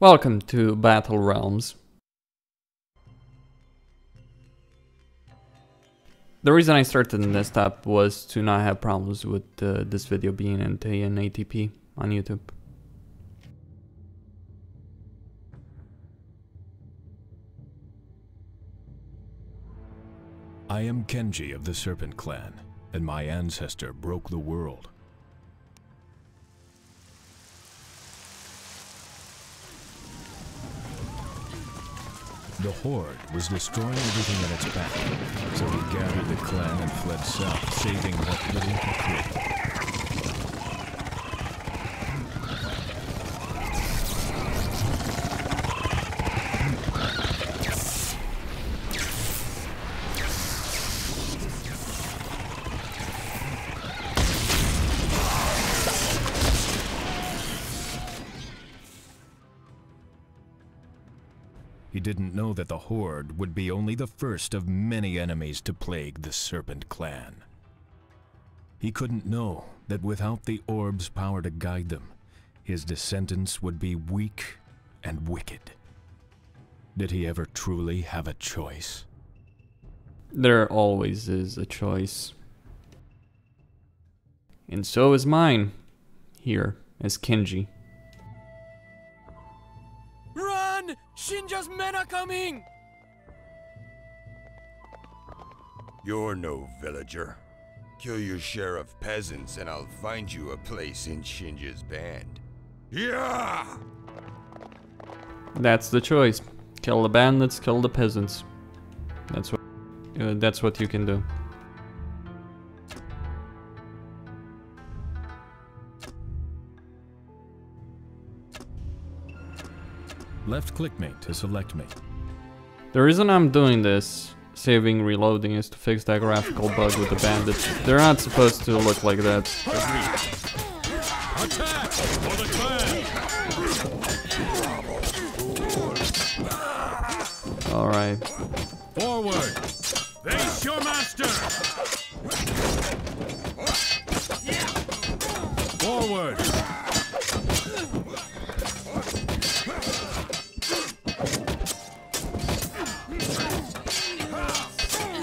Welcome to Battle Realms. The reason I started in this tab was to not have problems with this video being in ATP on YouTube. I am Kenji of the Serpent clan, and my ancestor broke the world. The Horde was destroying everything in its path, so he gathered the clan and fled south, saving what little he could. He didn't know that the Horde would be only the first of many enemies to plague the Serpent clan. He couldn't know that without the orb's power to guide them, his descendants would be weak and wicked. Did he ever truly have a choice? There always is a choice. And so is mine, here, as Kenji. Run! Shinja's men are coming! You're no villager. Kill your share of peasants and I'll find you a place in Shinja's band. Yeah! That's the choice. Kill the bandits, kill the peasants. That's what you can do. Left-click me to select me. The reason I'm doing this, saving reloading, is to fix that graphical bug with the bandits. They're not supposed to look like that. Attack for the clan! Alright. Forward! Face your master! Forward!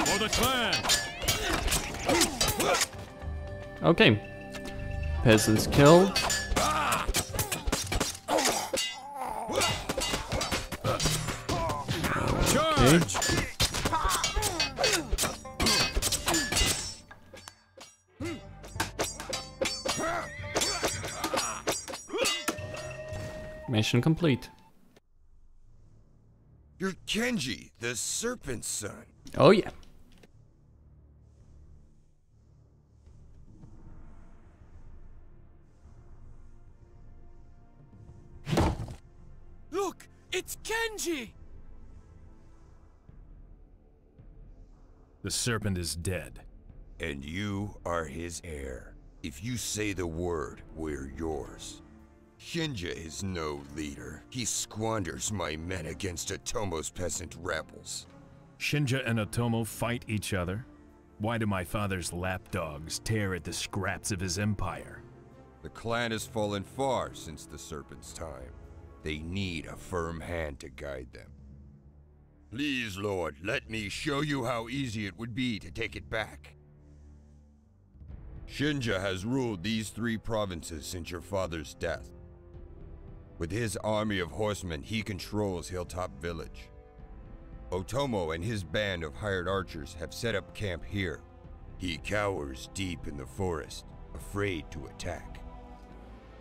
For the clan! Okay. Peasants killed. Okay. Mission complete. You're Kenji, the Serpent's son. Oh yeah. Look! It's Kenji! The Serpent is dead. And you are his heir. If you say the word, we're yours. Shinja is no leader. He squanders my men against Otomo's peasant rebels. Shinja and Otomo fight each other? Why do my father's lapdogs tear at the scraps of his empire? The clan has fallen far since the Serpent's time. They need a firm hand to guide them. Please, Lord, let me show you how easy it would be to take it back. Shinja has ruled these 3 provinces since your father's death. With his army of horsemen, he controls Hilltop Village. Otomo and his band of hired archers have set up camp here. He cowers deep in the forest, afraid to attack.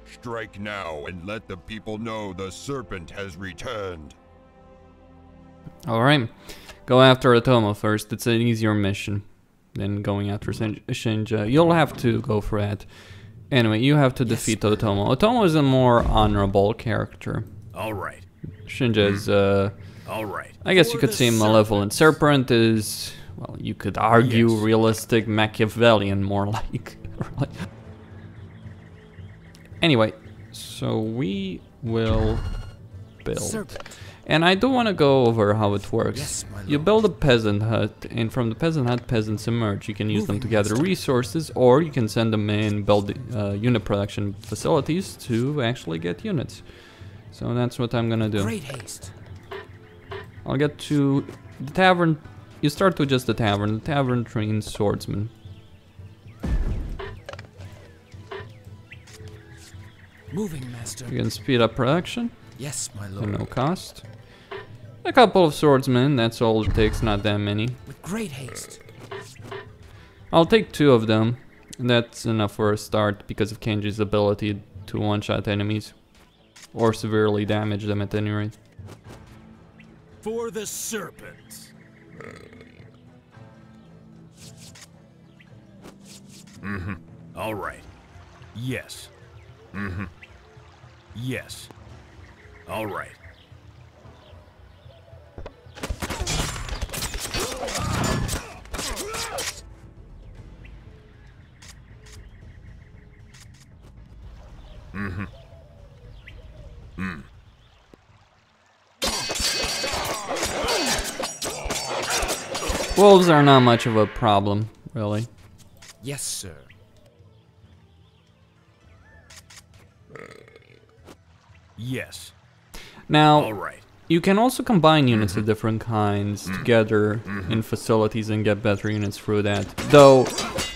Strike now and let the people know the Serpent has returned. Alright. Go after Otomo first. It's an easier mission than going after Shinja. You'll have to go for that. Anyway, you have to defeat Otomo. Otomo is a more honorable character. Alright. Shinja is, Alright. I guess you could say malevolent. Serpent is, well, you could argue realistic Machiavellian, more like. Anyway, so we will build. Serpent. And I do want to go over how it works. Yes, my You lord. build a peasant hut, and from the peasant hut, peasants emerge. You can use them to gather resources, or you can send them in, build unit production facilities to actually get units. So that's what I'm gonna do. Great haste. I'll get to the tavern. You start with just the tavern. The tavern trains swordsmen. Moving, master. You can speed up production Yes, my at lord. no cost. A couple of swordsmen, that's all it takes, not that many. With great haste. I'll take 2 of them. That's enough for a start because of Kenji's ability to one-shot enemies. Or severely damage them at any rate. For the Serpent. All right. Yes. Yes. All right. Wolves are not much of a problem, really. Yes, sir. Yes. Now, All right. you can also combine units of different kinds together in facilities and get better units through that. Though,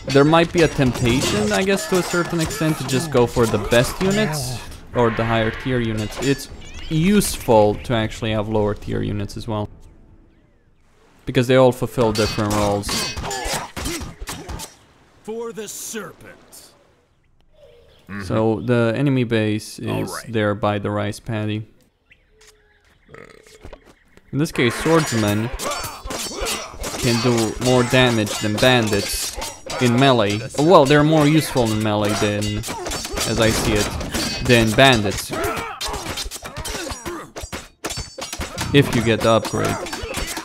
there might be a temptation, I guess, to a certain extent, to just go for the best units or the higher tier units. It's useful to actually have lower tier units as well, because they all fulfill different roles. For the Serpent. So the enemy base is Alright. there by the rice paddy. In this case, swordsmen can do more damage than bandits in melee. Well, they're more useful in melee than, as I see it, than bandits. If you get the upgrade.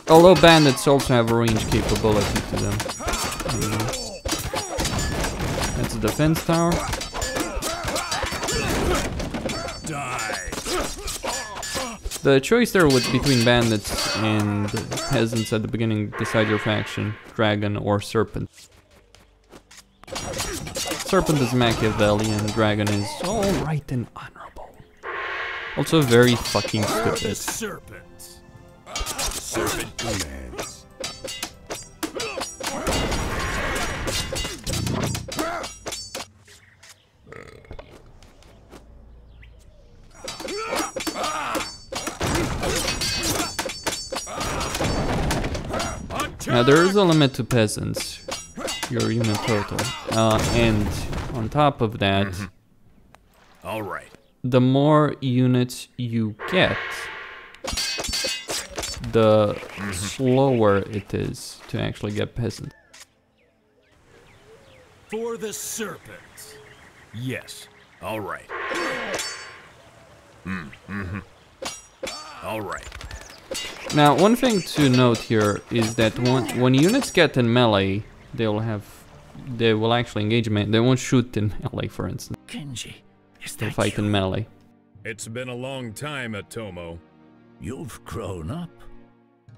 Although bandits also have a range capability to them. That's a defense tower. The choice there was between bandits and peasants at the beginning. Decide your faction: dragon or serpent. Serpent is Machiavellian, dragon is alright and honorable. Also very fucking For the stupid. Serpent. Serpent commands. Now there is a limit to peasants, your unit total, and on top of that, All right. the more units you get, the slower it is to actually get peasants. For the Serpent. Yes. All right. All right. Now, one thing to note here is that when units get in melee, they will actually engage in melee. They won't shoot in melee, for instance. Kenji, is They'll that fight you? in melee. It's been a long time, Atomo. You've grown up.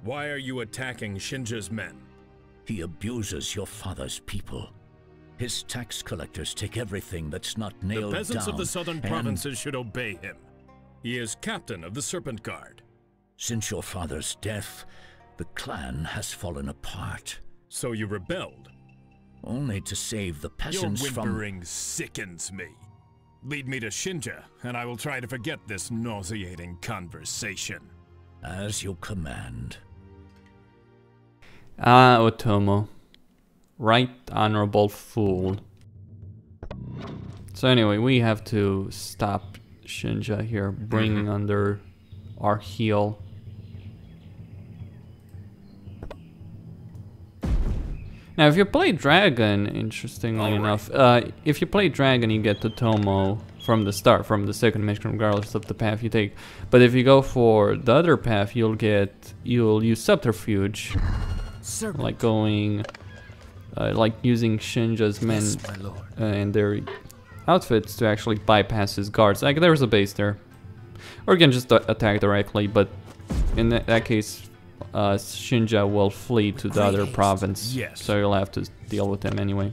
Why are you attacking Shinja's men? He abuses your father's people. His tax collectors take everything that's not nailed The peasants down. of the southern and provinces should obey him. He is captain of the Serpent Guard. Since your father's death, the clan has fallen apart. So you rebelled. Only to save the Your peasants from... whimpering sickens me. Lead me to Shinja, and I will try to forget this nauseating conversation. As you command. Ah, Otomo. Right honorable fool. So anyway, we have to stop Shinja here, bringing under our heel. Now, if you play Dragon, interestingly enough, if you play Dragon, you get Otomo from the start, from the second mission, regardless of the path you take. But if you go for the other path, you'll use Subterfuge, Serpent. like going, like using Shinja's men Yes, my lord. and their outfits to actually bypass his guards. Like, there's a base there. Or you can just attack directly, but in that case, Shinja will flee to the Great other haste. province. Yes. So you'll have to deal with him anyway.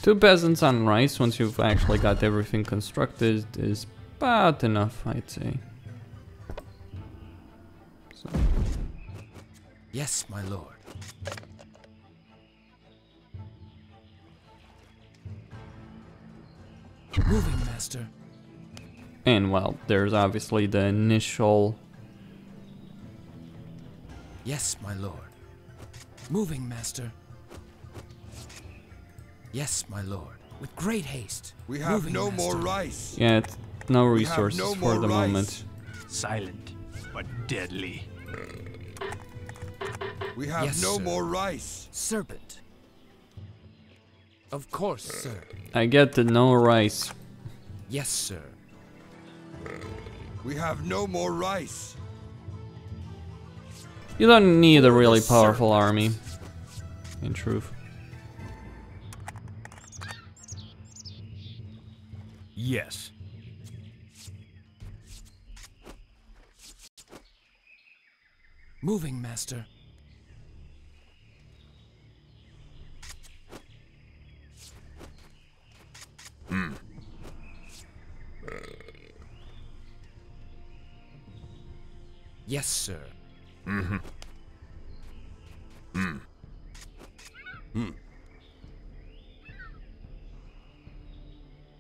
2 peasants on rice once you've actually got everything constructed is about enough, I'd say. So. Yes, my lord. Moving, master. And well, there's obviously the initial... Yes, my lord. Moving, master. Yes, my lord. With great haste. We have Moving, no more master. rice. Yeah, no We have resources no for more the rice. moment. Silent, but deadly. We have Yes, no sir. more rice. Serpent. Of course, sir. I get the no rice. Yes, sir. We have no more rice. You don't need a For really the powerful serpent. army, in truth. Yes. Moving, master. Yes, sir.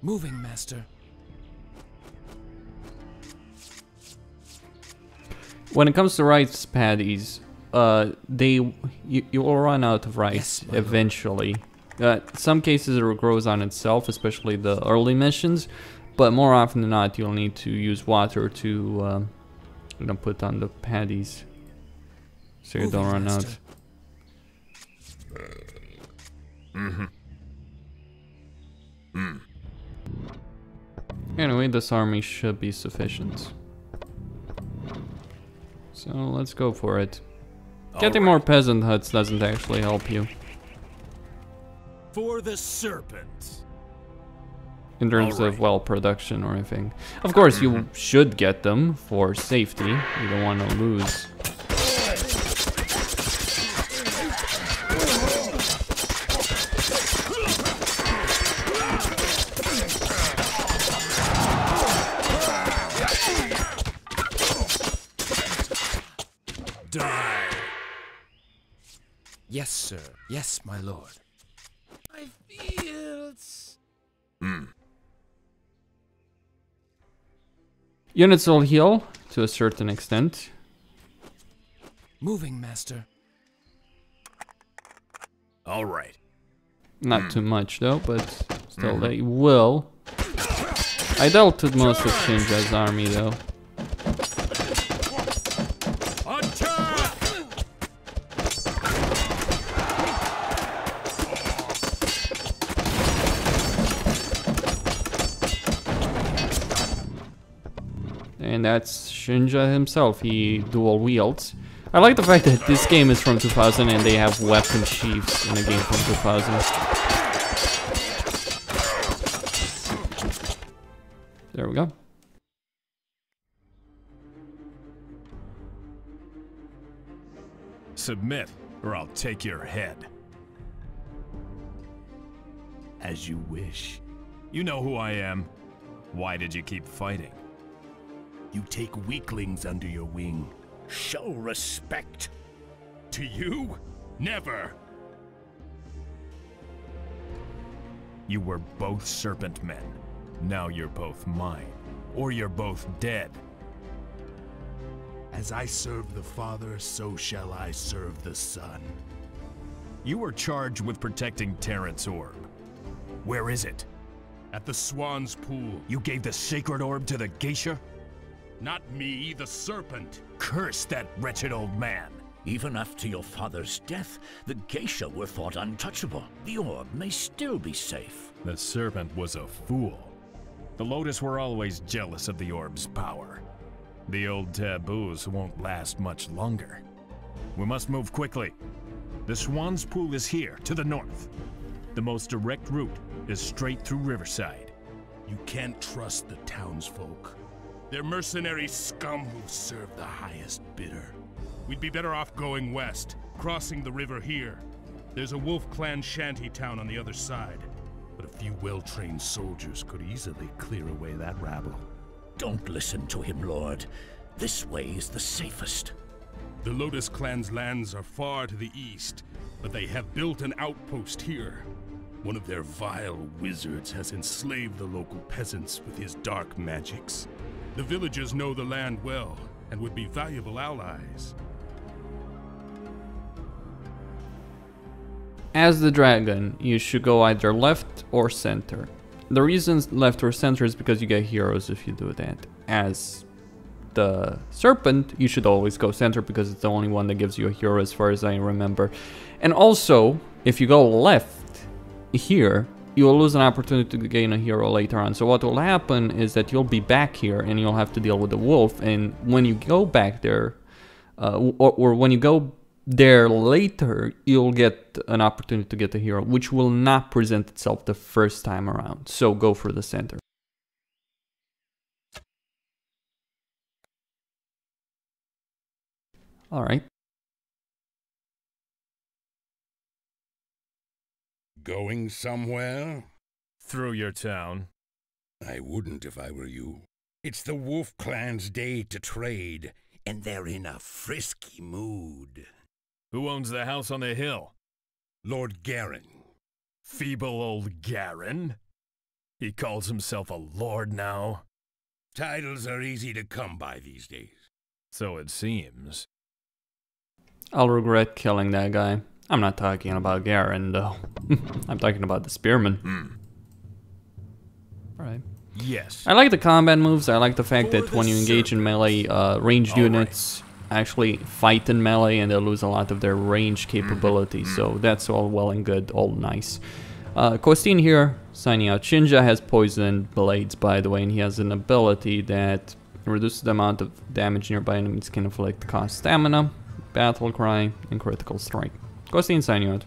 Moving, master. When it comes to rice paddies, you will run out of rice Yes, my lord. eventually. Some cases it grows on itself, especially the early missions, but more often than not, you'll need to use water to put on the paddies, so you Moving, don't run master. out. Anyway, this army should be sufficient. So let's go for it. Getting more peasant huts doesn't actually help you For the serpent. in terms of, well, production or anything. Of course, you should get them for safety. You don't want to lose. Die. Yes, sir. Yes, my lord. My fields. Units will heal to a certain extent. Moving, master. All right. Not too much though, but still they will. I dealt with most of Shinja's army though. Attack! And that's Shinja himself, he dual wields. I like the fact that this game is from 2000 and they have weapon sheaths in a game from 2000. There we go. Submit, or I'll take your head. As you wish. You know who I am. Why did you keep fighting? You take weaklings under your wing. Show respect. To you? Never! You were both Serpent men. Now you're both mine. Or you're both dead. As I serve the Father, so shall I serve the Son. You were charged with protecting Terrence Orb. Where is it? At the Swan's Pool. You gave the sacred orb to the geisha? Not me, the Serpent. Curse that wretched old man! Even after your father's death, the geisha were thought untouchable. The orb may still be safe. The Serpent was a fool. The Lotus were always jealous of the orb's power. The old taboos won't last much longer. We must move quickly. The Swan's Pool is here, to the north. The most direct route is straight through Riverside. You can't trust the townsfolk. They're mercenary scum who serve the highest bidder. We'd be better off going west, crossing the river here. There's a Wolf Clan shanty town on the other side. few well-trained soldiers could easily clear away that rabble. Don't listen to him, Lord. This way is the safest. The Lotus Clan's lands are far to the east, but they have built an outpost here. One of their vile wizards has enslaved the local peasants with his dark magics. The villagers know the land well and would be valuable allies. As the dragon, you should go either left or center. The reason left or center is because you get heroes if you do that. As the Serpent, you should always go center because it's the only one that gives you a hero as far as I remember. And also, if you go left here, you will lose an opportunity to gain a hero later on. So what will happen is that you'll be back here and you'll have to deal with the wolf. And when you go back there, or when you go there later, you'll get an opportunity to get a hero, which will not present itself the first time around. So go for the center. All right. Going somewhere? Through your town. I wouldn't if I were you. It's the Wolf Clan's day to trade, and they're in a frisky mood. Who owns the house on the hill? Lord Garen. Feeble old Garen? He calls himself a lord now? Titles are easy to come by these days. So it seems. I'll regret killing that guy. I'm not talking about Garen, though. I'm talking about the spearman. Alright. Yes. I like the combat moves. I like the fact that when you engage in melee, ranged units actually fight in melee and they lose a lot of their range capability. So that's all well and good, all nice. Costin here, signing out. Shinja has poisoned blades, by the way, and he has an ability that reduces the amount of damage nearby enemies can inflict, cost stamina, battle cry, and critical strike. Costin signing out.